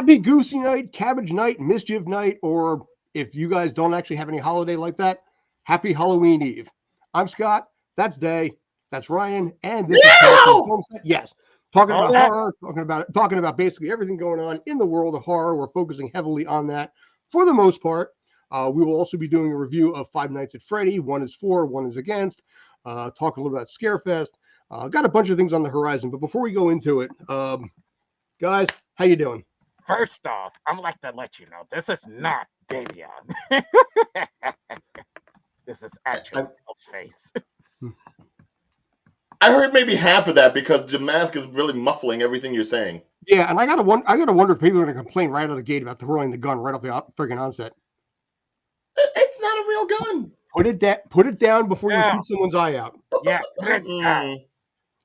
Happy Goosey Night, Cabbage Night, Mischief Night, or if you guys don't actually have any holiday like that, Happy Halloween Eve. I'm Scott. That's Day. That's Ryan, and this is Film Set. Yes, talking about horror, talking about basically everything going on in the world of horror. We're focusing heavily on that for the most part. We will also be doing a review of Five Nights at Freddy. One is for, one is against. Talk a little about Scarefest. Got a bunch of things on the horizon, but before we go into it, guys, how you doing? First off, I'd like to let you know this is not Davion. This is actually Bill's face. I heard maybe half of that because the mask is really muffling everything you're saying. Yeah, and I gotta wonder if people are gonna complain right out of the gate about throwing the gun right off the friggin' onset. It's not a real gun. Put it down before you shoot someone's eye out. Yeah, put it down.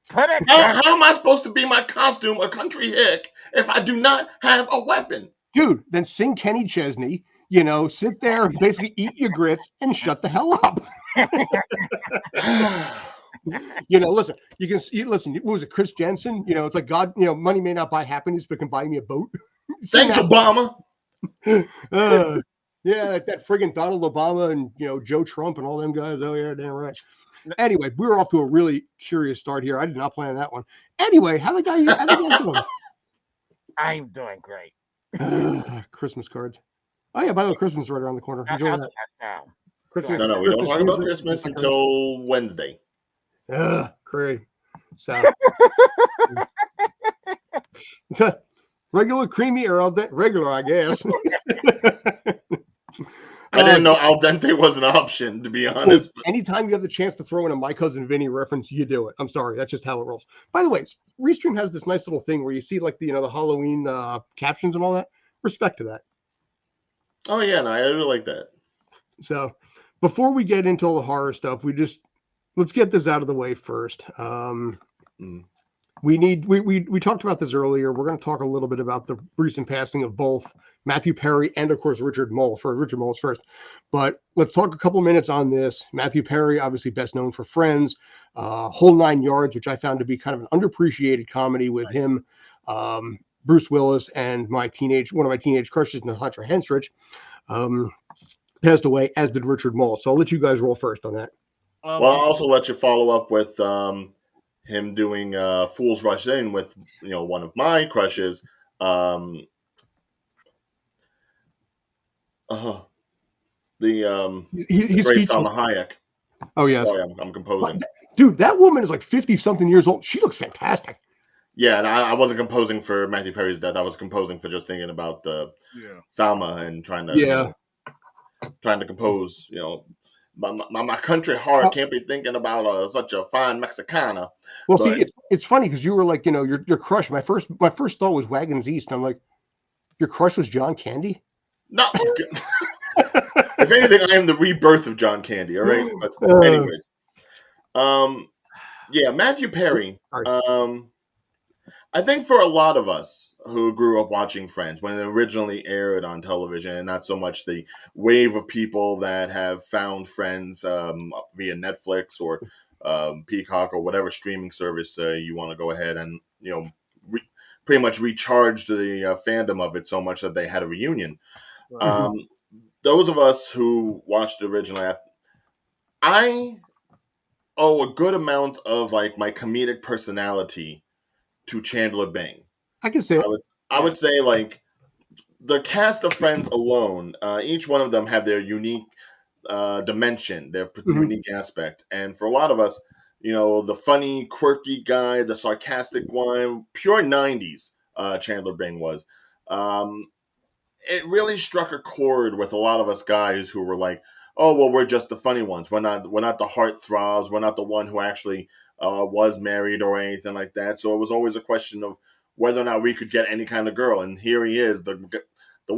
Put it down. How am I supposed to be my costume a country hick if I do not have a weapon? Dude, then sing Kenny Chesney, sit there and basically eat your grits and shut the hell up. Listen, you can see, what was it, Chris Jensen? It's like God, money may not buy happiness, but can buy me a boat. Thanks, Obama. Yeah, that friggin' Donald Obama and, Joe Trump and all them guys. Oh, yeah, damn right. Anyway, we were off to a really curious start here. I did not plan that one. Anyway, how the guys doing? I'm doing great. Christmas cards. Oh, yeah, by the way, Christmas is right around the corner. Enjoy that. Christmas, no, we don't talk about Christmas until Wednesday. Great. So, regular, creamy, or regular, I guess. I didn't know al dente was an option, to be honest. Anytime you have the chance to throw in a My Cousin Vinny reference, you do it. I'm sorry, that's just how it rolls. By the way, Restream has this nice little thing where you see like the Halloween captions and all that. Respect to that. Oh yeah, no, I really like that. So, before we get into all the horror stuff, let's get this out of the way first. We talked about this earlier. We're going to talk a little bit about the recent passing of both Matthew Perry and, of course, Richard Moll. Richard Moll's first. But let's talk a couple minutes on this. Matthew Perry, obviously best known for Friends, Whole Nine Yards, which I found to be kind of an underappreciated comedy with him, Bruce Willis, and one of my teenage crushes, Natasha Henstridge, passed away, as did Richard Moll. So I'll let you guys roll first on that. Well, I'll also let you follow up with him doing Fools Rush In with one of my crushes. He's great Salma Hayek. Oh yes. Sorry, I'm composing. Dude, that woman is like 50-something years old. She looks fantastic. Yeah, and I wasn't composing for Matthew Perry's death. I was composing for just thinking about Salma and trying to compose. My country heart can't be thinking about such a fine Mexicana. Well, see, it's funny because you were like, your crush. My first thought was Wagons East. I'm like, your crush was John Candy? No. If anything, I am the rebirth of John Candy. All right, but anyways, Matthew Perry. I think for a lot of us who grew up watching Friends when it originally aired on television, and not so much the wave of people that have found Friends via Netflix or Peacock or whatever streaming service you want to go ahead and pretty much recharge the fandom of it so much that they had a reunion. Those of us who watched it originally, I owe a good amount of like my comedic personality to Chandler Bing. I can say I would say like the cast of Friends alone, each one of them have their unique dimension, their unique aspect. And for a lot of us, the funny, quirky guy, the sarcastic one, pure 90s Chandler Bing was. It really struck a chord with a lot of us guys who were like, oh, well, we're just the funny ones. We're not the heartthrobs. We're not the one who actually was married or anything like that. So it was always a question of whether or not we could get any kind of girl. And here he is, the